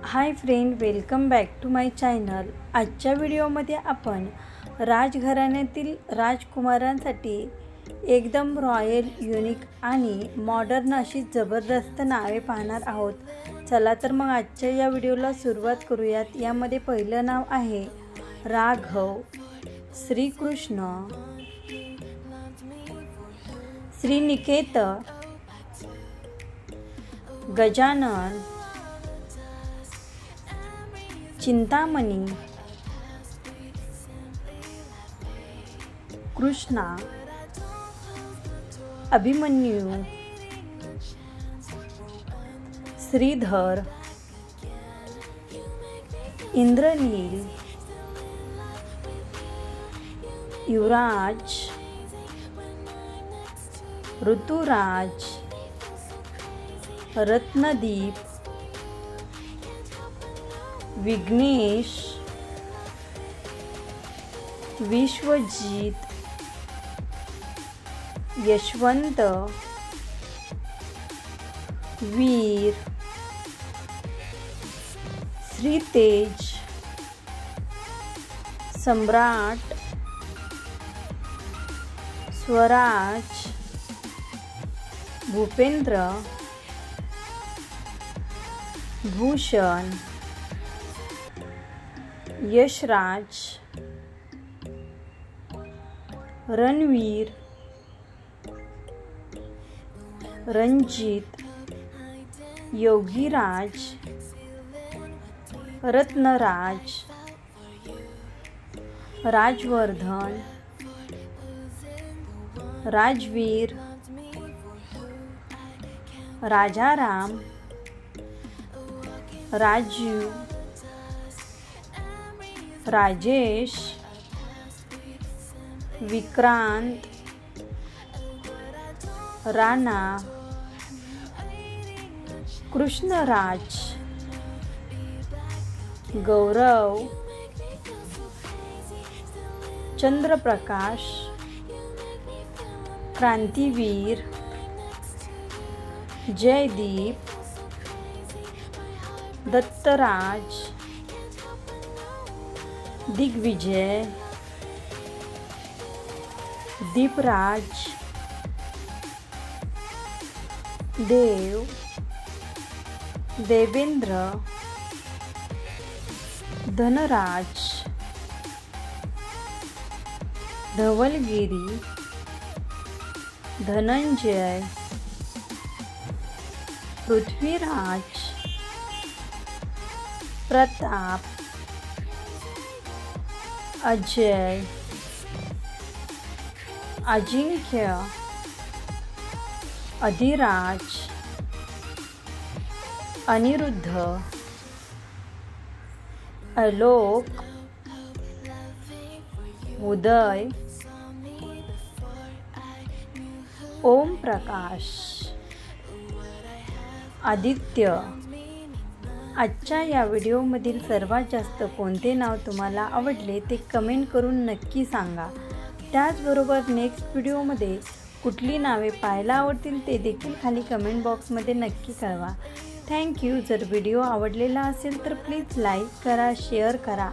High friend, welcome back to my channel. आजच्या व्हिडिओमध्ये आपण राजघराण्यातील राजकुमारांसाठी एकदम रॉयल, युनिक आणि मॉडर्न अशी जबरदस्त नावे पाहणार आहोत। चला तर मग आजच्या या व्हिडिओला सुरुवात करूयात। यामध्ये पहिलं नाव आहे राघव, श्रीकृष्ण, श्रीनिकेत, गजानन, चिंतामणी, कृष्णा, अभिमन्यू, श्रीधर, इंद्रनील, युवराज, ऋतुराज, रत्नदीप, विघ्नेश, विश्वजीत, यशवंत, वीर, श्रीतेज, सम्राट, स्वराज, भूपेंद्र, भूषण, यशराज, रणवीर, रंजित, योगीराज, रत्नराज, राजवर्धन, राजवीर, राजाराम, राजीव, राजेश, विक्रांत, राणा, कृष्णराज, गौरव, चंद्रप्रकाश, क्रांतिवीर, जयदीप, दत्तराज, दिग्विजय, दीपराज, देव, देवेंद्र, धनराज, धवलगिरी, धनंजय, पृथ्वीराज, प्रताप, अजय, अजिंक्य, अधिराज, अनिरुद्ध, आलोक, उदय, ओम प्रकाश, आदित्य। आजच्या या व्हिडिओमधील सर्वात जास्त कोणते नाव तुम्हाला आवडले ते कमेंट करून नक्की सांगा। त्याचबरोबर नेक्स्ट व्हिडिओमध्ये कुठली नावे पाहायला आवडतील ते देखील खाली कमेंट बॉक्समध्ये नक्की कळवा। थँक्यू। जर व्हिडिओ आवडलेला असेल तर प्लीज लाईक करा, शेअर करा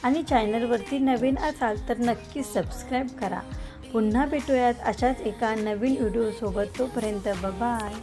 आणि चॅनलवरती नवीन असाल तर नक्की सबस्क्राईब करा। पुन्हा भेटूयात अशाच एका नवीन व्हिडिओसोबत। तोपर्यंत बाय।